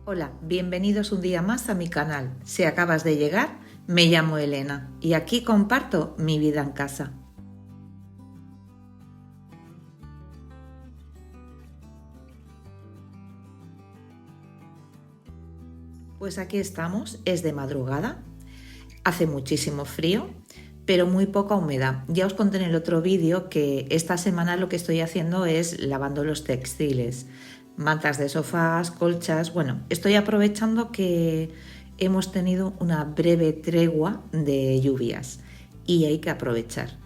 Hola, bienvenidos un día más a mi canal. Si acabas de llegar, me llamo Elena y aquí comparto mi vida en casa. Pues aquí estamos, es de madrugada, hace muchísimo frío, pero muy poca humedad. Ya os conté en el otro vídeo que esta semana lo que estoy haciendo es lavando los textiles, mantas de sofás, colchas. Bueno, estoy aprovechando que hemos tenido una breve tregua de lluvias y hay que aprovechar.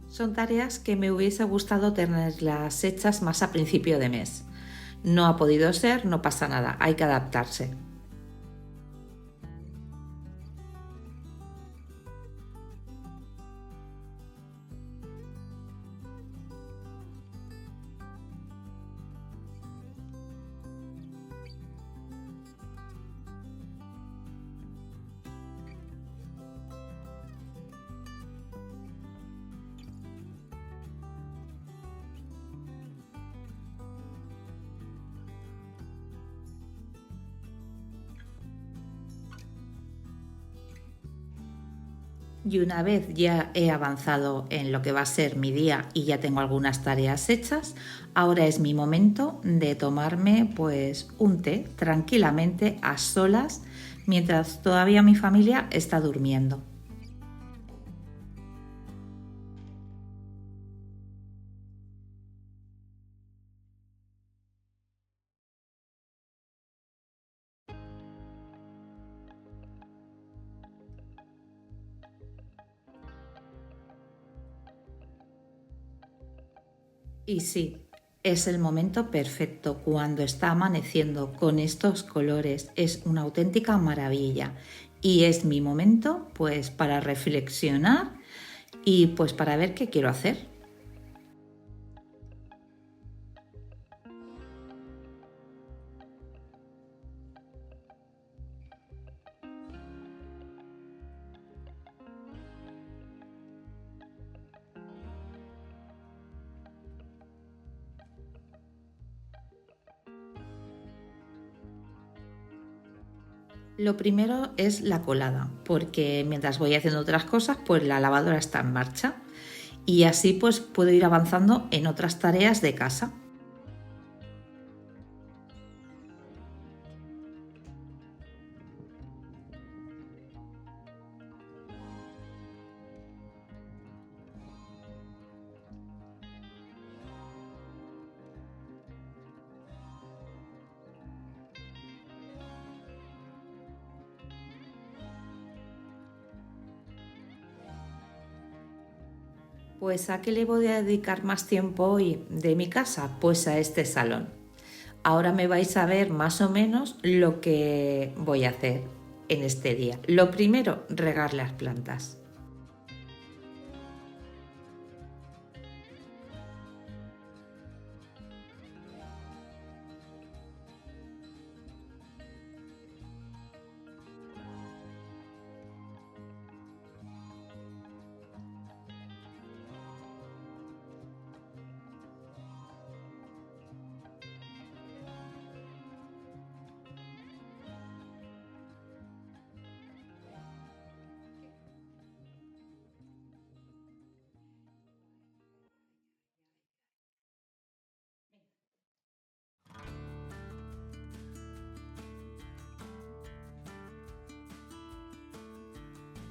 Son tareas que me hubiese gustado tenerlas hechas más a principio de mes. No ha podido ser, no pasa nada, hay que adaptarse. Y una vez ya he avanzado en lo que va a ser mi día y ya tengo algunas tareas hechas, ahora es mi momento de tomarme pues un té tranquilamente a solas mientras todavía mi familia está durmiendo. Y sí, es el momento perfecto cuando está amaneciendo con estos colores. Es una auténtica maravilla. Y es mi momento pues para reflexionar y pues para ver qué quiero hacer. Lo primero es la colada, porque mientras voy haciendo otras cosas, pues la lavadora está en marcha y así pues puedo ir avanzando en otras tareas de casa. Pues ¿a qué le voy a dedicar más tiempo hoy de mi casa? Pues a este salón. Ahora me vais a ver más o menos lo que voy a hacer en este día. Lo primero, regar las plantas.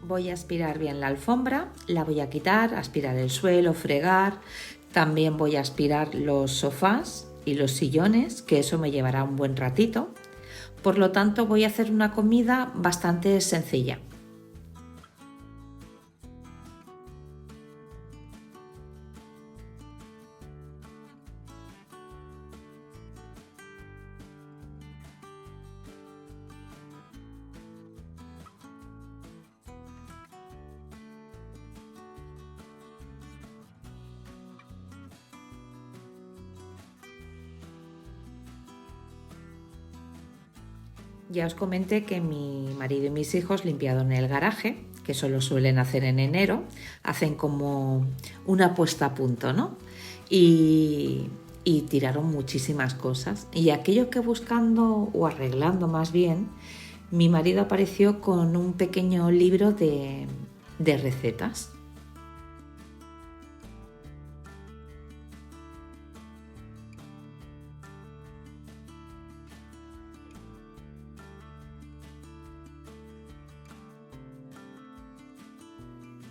Voy a aspirar bien la alfombra, la voy a quitar, aspirar el suelo, fregar. También voy a aspirar los sofás y los sillones, que eso me llevará un buen ratito. Por lo tanto, voy a hacer una comida bastante sencilla. Ya os comenté que mi marido y mis hijos limpiaron el garaje, que eso lo suelen hacer en enero, hacen como una puesta a punto, ¿no? Y tiraron muchísimas cosas. Y aquello que buscando o arreglando más bien, mi marido apareció con un pequeño libro de recetas.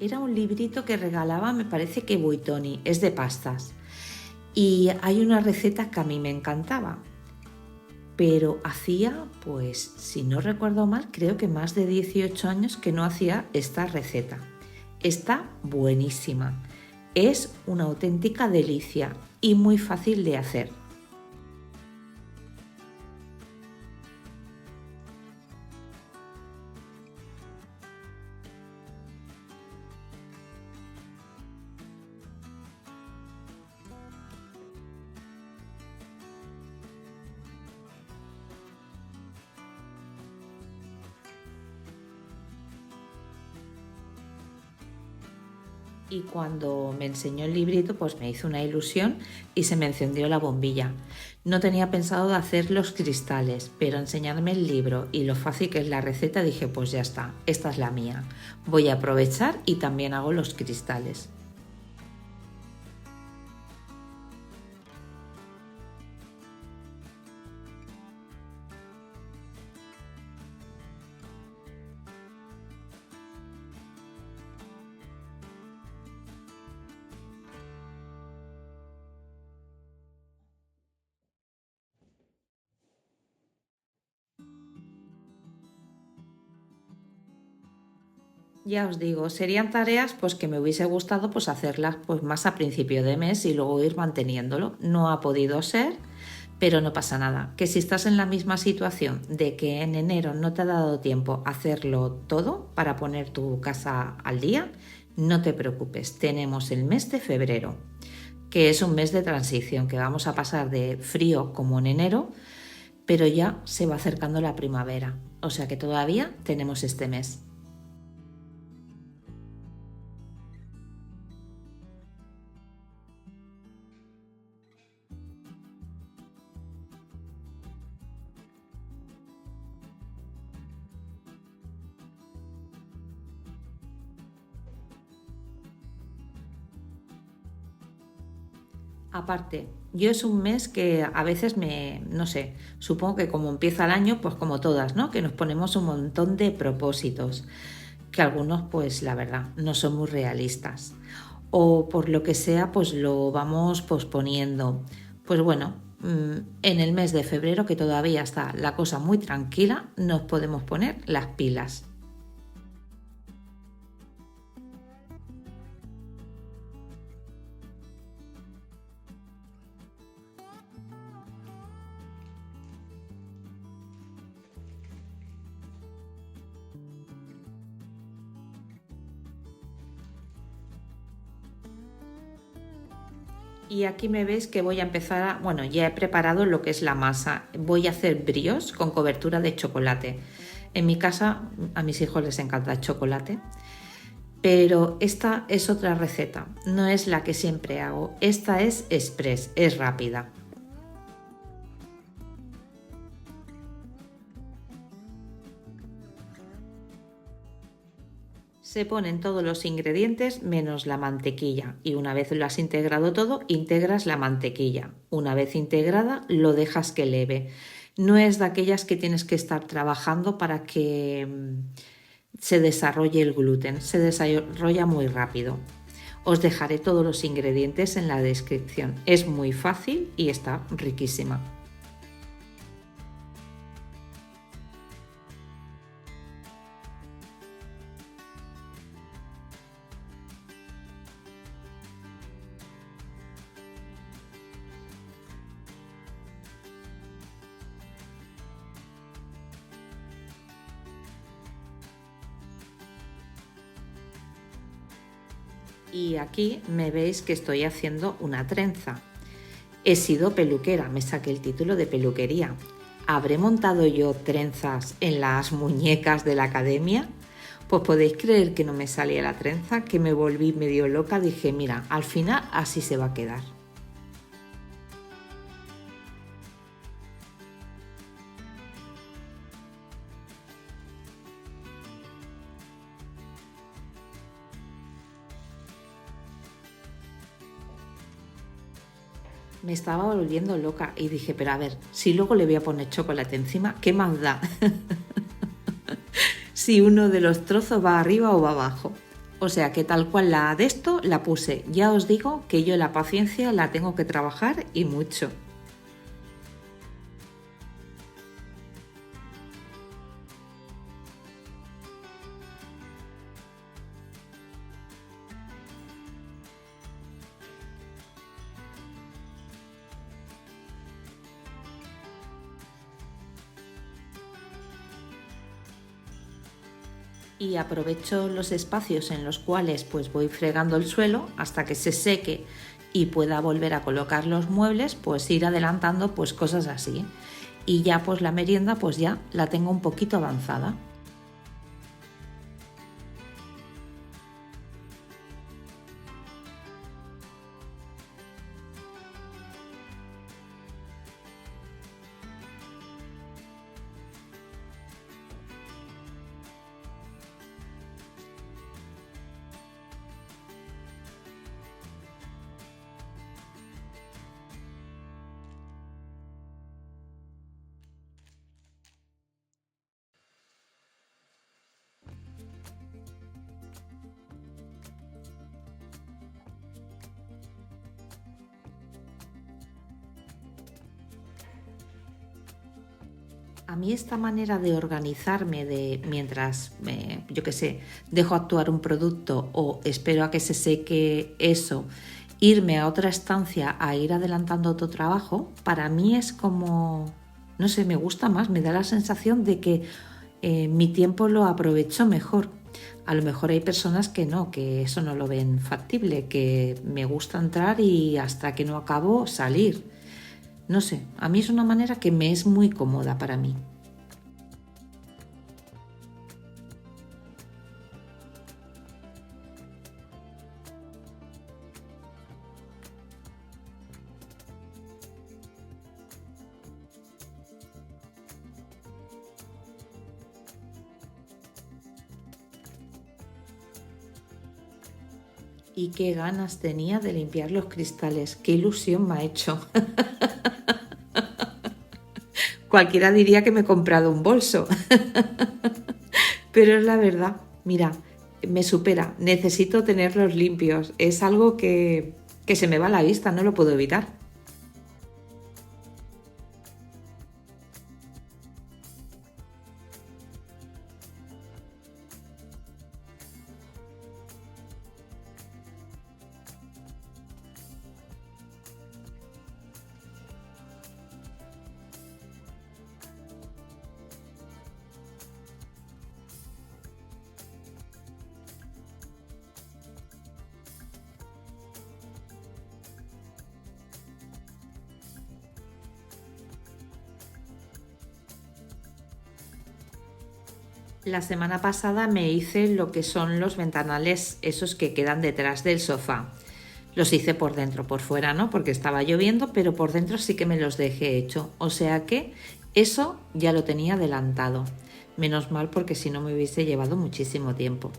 Era un librito que regalaba, me parece que Buitoni, es de pastas. Y hay una receta que a mí me encantaba, pero hacía, pues, si no recuerdo mal, creo que más de 18 años que no hacía esta receta. Está buenísima, es una auténtica delicia y muy fácil de hacer. Y cuando me enseñó el librito, pues me hizo una ilusión y se me encendió la bombilla. No tenía pensado de hacer los cristales, pero enseñarme el libro y lo fácil que es la receta, dije, pues ya está, esta es la mía. Voy a aprovechar y también hago los cristales. Ya os digo, serían tareas pues que me hubiese gustado pues hacerlas pues más a principio de mes y luego ir manteniéndolo. No ha podido ser, pero no pasa nada. Que si estás en la misma situación de que en enero no te ha dado tiempo a hacerlo todo para poner tu casa al día, no te preocupes. Tenemos el mes de febrero, que es un mes de transición, que vamos a pasar de frío como en enero, pero ya se va acercando la primavera. O sea que todavía tenemos este mes. Aparte, yo es un mes que a veces no sé, supongo que como empieza el año, pues como todas, ¿no? Que nos ponemos un montón de propósitos, que algunos, pues la verdad, no son muy realistas. O por lo que sea, pues lo vamos posponiendo. Pues bueno, en el mes de febrero, que todavía está la cosa muy tranquila, nos podemos poner las pilas. Y aquí me ves que voy a empezar bueno, ya he preparado lo que es la masa. Voy a hacer bríos con cobertura de chocolate. En mi casa a mis hijos les encanta el chocolate, pero esta es otra receta. No es la que siempre hago. Esta es express, es rápida. Se ponen todos los ingredientes menos la mantequilla y una vez lo has integrado todo, integras la mantequilla. Una vez integrada, lo dejas que leve. No es de aquellas que tienes que estar trabajando para que se desarrolle el gluten, se desarrolla muy rápido. Os dejaré todos los ingredientes en la descripción. Es muy fácil y está riquísima. Y aquí me veis que estoy haciendo una trenza. He sido peluquera, me saqué el título de peluquería. ¿Habré montado yo trenzas en las muñecas de la academia? Pues podéis creer que no me salía la trenza, que me volví medio loca. Dije, mira, al final así se va a quedar. Me estaba volviendo loca y dije, pero a ver, si luego le voy a poner chocolate encima, ¿qué más da? Si uno de los trozos va arriba o va abajo. O sea que tal cual la de esto la puse. Ya os digo que yo la paciencia la tengo que trabajar y mucho. Y aprovecho los espacios en los cuales pues voy fregando el suelo hasta que se seque y pueda volver a colocar los muebles, pues ir adelantando pues cosas así. Y ya pues la merienda pues ya la tengo un poquito avanzada. A mí esta manera de organizarme de mientras, yo qué sé, dejo actuar un producto o espero a que se seque eso, irme a otra estancia a ir adelantando otro trabajo, para mí es como, no sé, me gusta más, me da la sensación de que mi tiempo lo aprovecho mejor. A lo mejor hay personas que no, que eso no lo ven factible, que me gusta entrar y hasta que no acabo salir. No sé, a mí es una manera que me es muy cómoda para mí. Y qué ganas tenía de limpiar los cristales, qué ilusión me ha hecho. Cualquiera diría que me he comprado un bolso, pero es la verdad. Mira, me supera, necesito tenerlos limpios, es algo que se me va a la vista, no lo puedo evitar. La semana pasada me hice lo que son los ventanales, esos que quedan detrás del sofá. Los hice por dentro, por fuera no, porque estaba lloviendo, pero por dentro sí que me los dejé hecho. O sea que eso ya lo tenía adelantado. Menos mal porque si no me hubiese llevado muchísimo tiempo.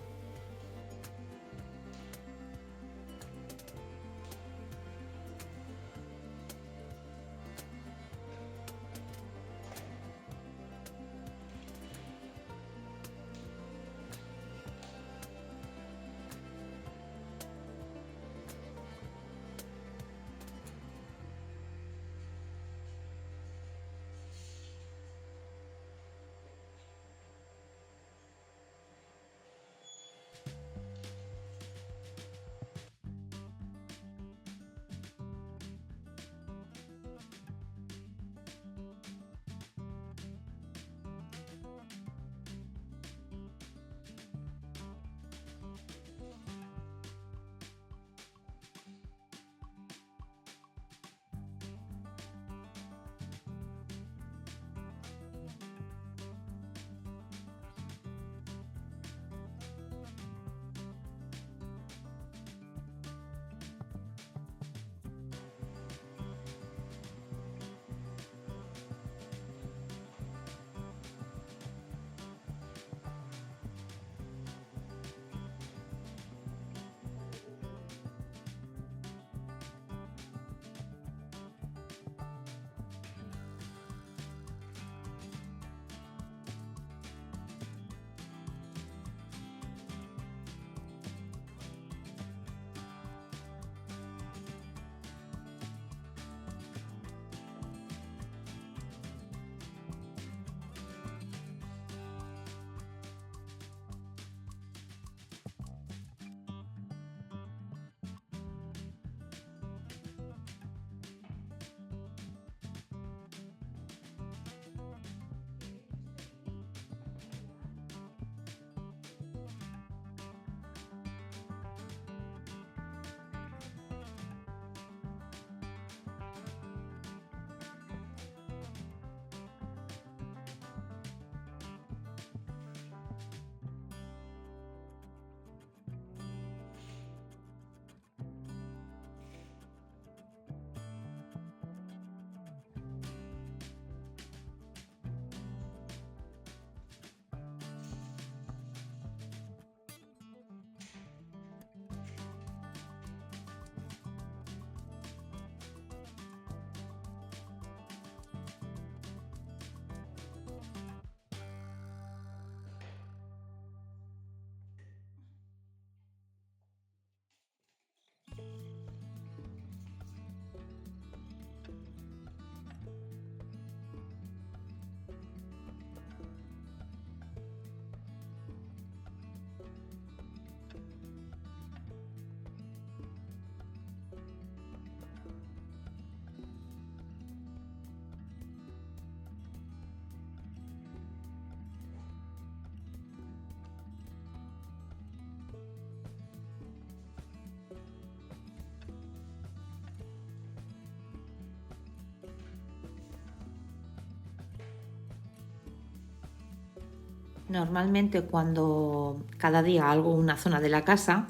Normalmente cuando cada día hago una zona de la casa,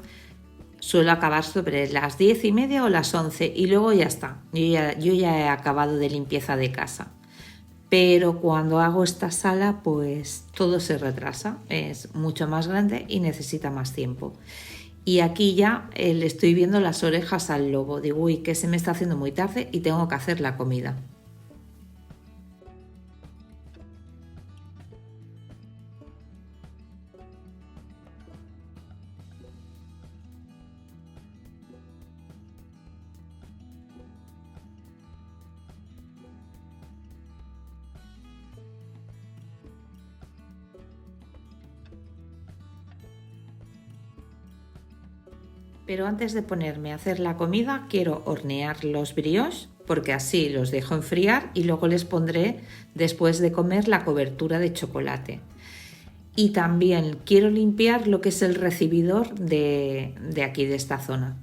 suelo acabar sobre las 10:30 o las 11 y luego ya está. Yo ya he acabado de limpieza de casa. Pero cuando hago esta sala, pues todo se retrasa. Es mucho más grande y necesita más tiempo. Y aquí ya le estoy viendo las orejas al lobo. Digo, uy, que se me está haciendo muy tarde y tengo que hacer la comida. Pero antes de ponerme a hacer la comida, quiero hornear los brioches porque así los dejo enfriar y luego les pondré después de comer la cobertura de chocolate. Y también quiero limpiar lo que es el recibidor de aquí, de esta zona.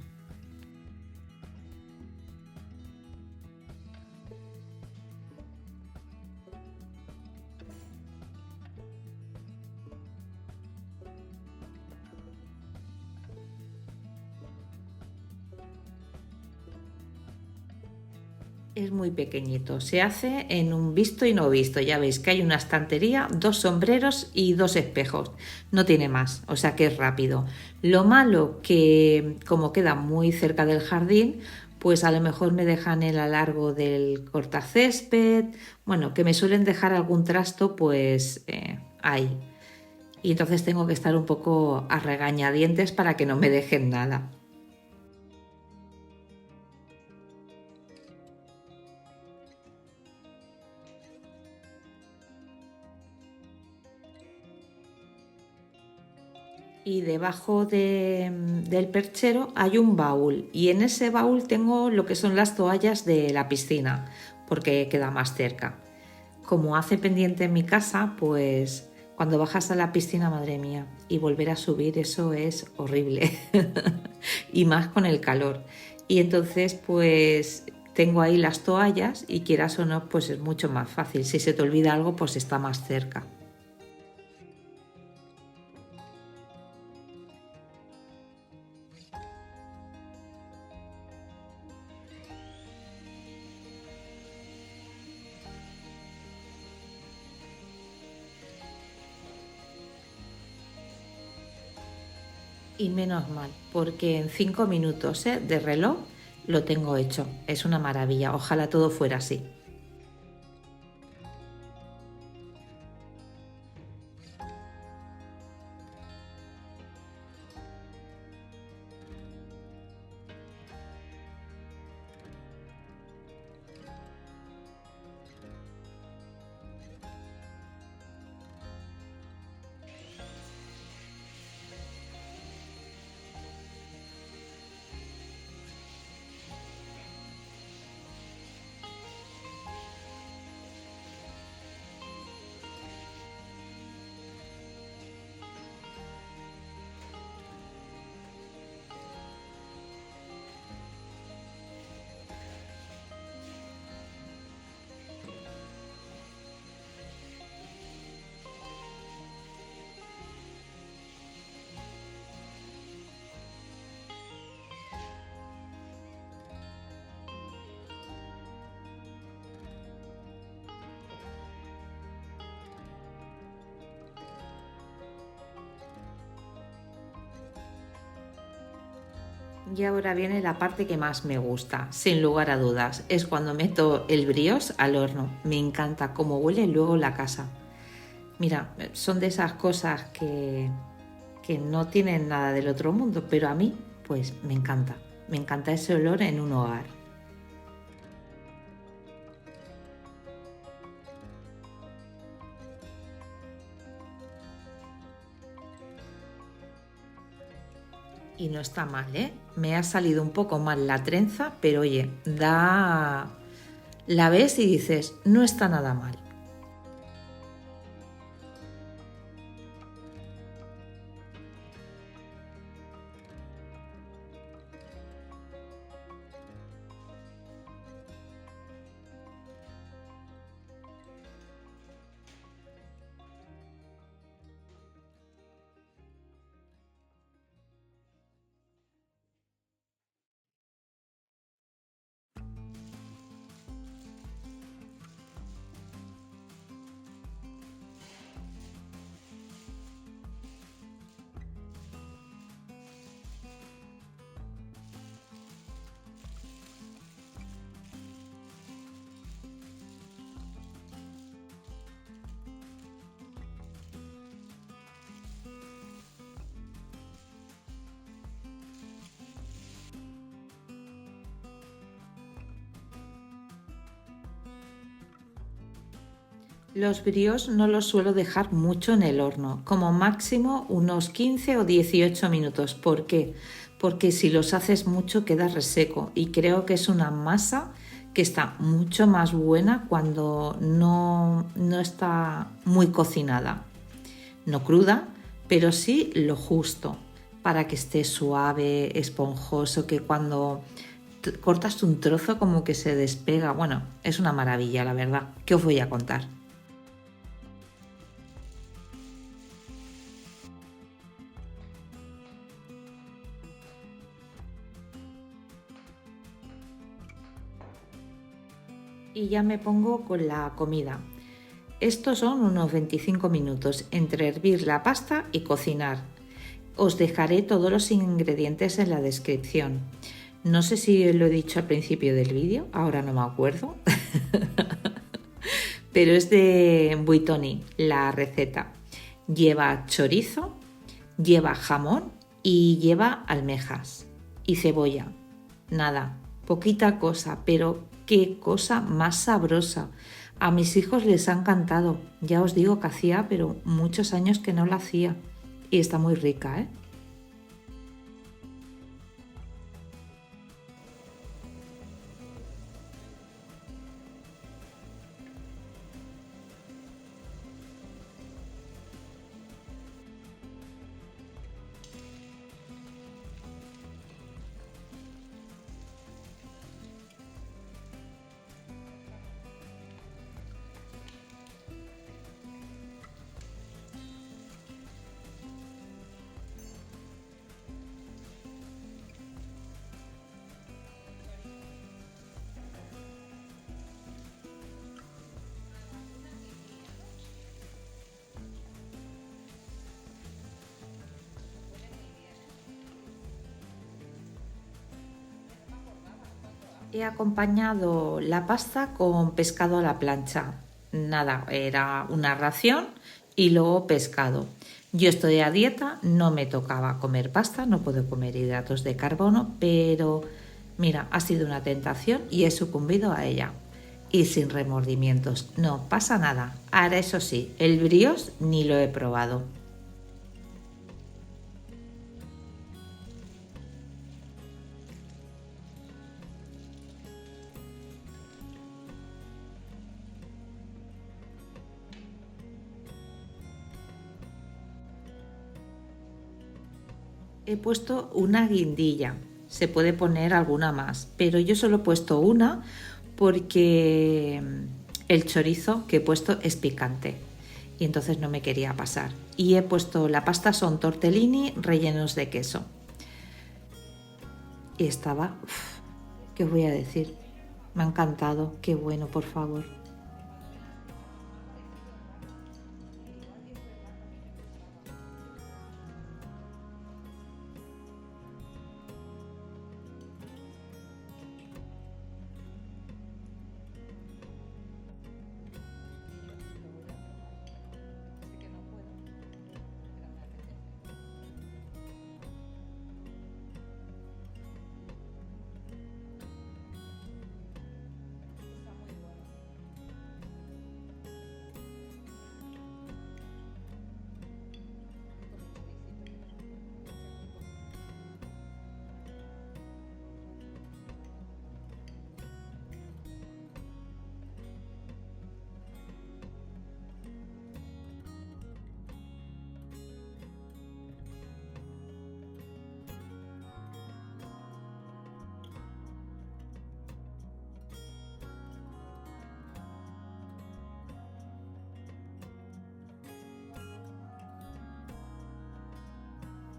Es muy pequeñito, se hace en un visto y no visto. Ya veis que hay una estantería, dos sombreros y dos espejos. No tiene más, o sea que es rápido. Lo malo que como queda muy cerca del jardín, pues a lo mejor me dejan el alargo del cortacésped, bueno, que me suelen dejar algún trasto pues ahí. Y entonces tengo que estar un poco a regañadientes para que no me dejen nada. Y debajo del perchero hay un baúl y en ese baúl tengo lo que son las toallas de la piscina porque queda más cerca. Como hace pendiente en mi casa, pues cuando bajas a la piscina, madre mía, y volver a subir, eso es horrible. Y más con el calor. Y entonces pues tengo ahí las toallas y quieras o no, pues es mucho más fácil. Si se te olvida algo, pues está más cerca. Y menos mal, porque en 5 minutos de reloj lo tengo hecho. Es una maravilla. Ojalá todo fuera así. Y ahora viene la parte que más me gusta, sin lugar a dudas. Es cuando meto el brioche al horno. Me encanta cómo huele luego la casa. Mira, son de esas cosas que no tienen nada del otro mundo, pero a mí, pues me encanta. Me encanta ese olor en un hogar. Y no está mal, ¿eh? Me ha salido un poco mal la trenza, pero oye, da... La ves y dices, no está nada mal. Los brioches no los suelo dejar mucho en el horno, como máximo unos 15 o 18 minutos. ¿Por qué? Porque si los haces mucho queda reseco y creo que es una masa que está mucho más buena cuando no está muy cocinada. No cruda, pero sí lo justo para que esté suave, esponjoso, que cuando cortas un trozo como que se despega. Bueno, es una maravilla, la verdad. ¿Qué os voy a contar? Y ya me pongo con la comida. Estos son unos 25 minutos entre hervir la pasta y cocinar. Os dejaré todos los ingredientes en la descripción. No sé si lo he dicho al principio del vídeo, ahora no me acuerdo, pero es de Buitoni la receta. Lleva chorizo, lleva jamón y lleva almejas y cebolla. Nada, poquita cosa, pero qué cosa más sabrosa. A mis hijos les ha encantado. Ya os digo que hacía, pero muchos años que no la hacía. Y está muy rica, ¿eh? He acompañado la pasta con pescado a la plancha. Nada, era una ración y luego pescado. Yo estoy a dieta, no me tocaba comer pasta, no puedo comer hidratos de carbono, pero mira, ha sido una tentación y he sucumbido a ella. Y sin remordimientos, no pasa nada. Ahora eso sí, el brioche ni lo he probado. He puesto una guindilla, se puede poner alguna más, pero yo solo he puesto una porque el chorizo que he puesto es picante y entonces no me quería pasar. Y he puesto, la pasta son tortellini rellenos de queso. Y estaba, ¿qué os voy a decir? Me ha encantado, qué bueno, por favor.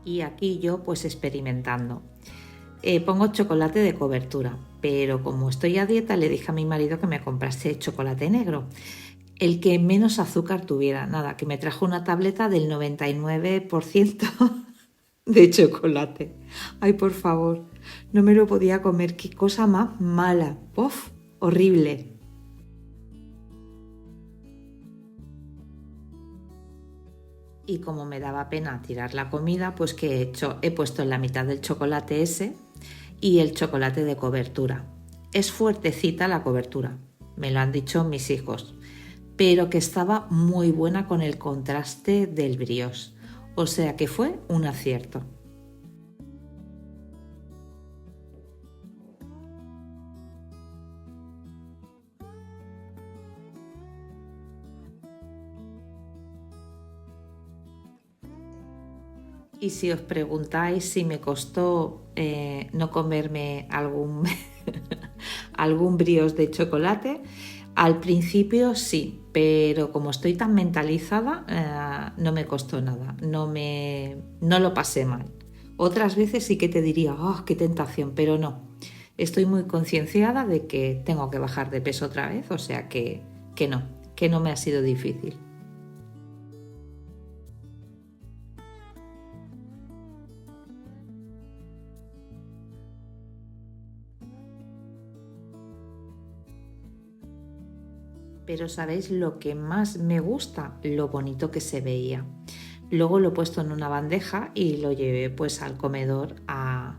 Y aquí yo pues experimentando. Pongo chocolate de cobertura, pero como estoy a dieta le dije a mi marido que me comprase chocolate negro, el que menos azúcar tuviera. Nada, que me trajo una tableta del 99% de chocolate. Ay, por favor, no me lo podía comer, qué cosa más mala. ¡Uf! Horrible. Y como me daba pena tirar la comida, pues ¿qué he hecho? He puesto en la mitad del chocolate ese y el chocolate de cobertura. Es fuertecita la cobertura, me lo han dicho mis hijos, pero que estaba muy buena con el contraste del brioche. O sea que fue un acierto. Y si os preguntáis si me costó no comerme algún brioche de chocolate, al principio sí, pero como estoy tan mentalizada, no me costó nada, no lo pasé mal. Otras veces sí que te diría, oh, qué tentación, pero no. Estoy muy concienciada de que tengo que bajar de peso otra vez, o sea que no me ha sido difícil. Pero ¿sabéis lo que más me gusta? Lo bonito que se veía. Luego lo he puesto en una bandeja y lo llevé pues al comedor a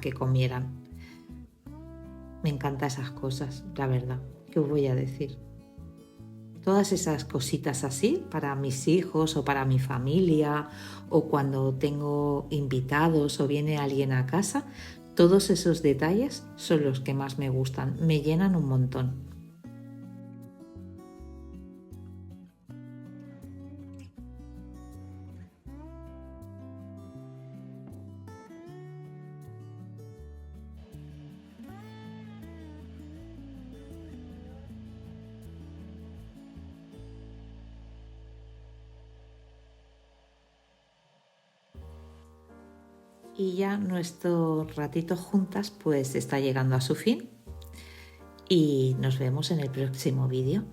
que comieran. Me encantan esas cosas, la verdad. ¿Qué os voy a decir? Todas esas cositas así para mis hijos o para mi familia o cuando tengo invitados o viene alguien a casa, todos esos detalles son los que más me gustan, me llenan un montón. Y ya nuestro ratito juntas pues está llegando a su fin y nos vemos en el próximo vídeo.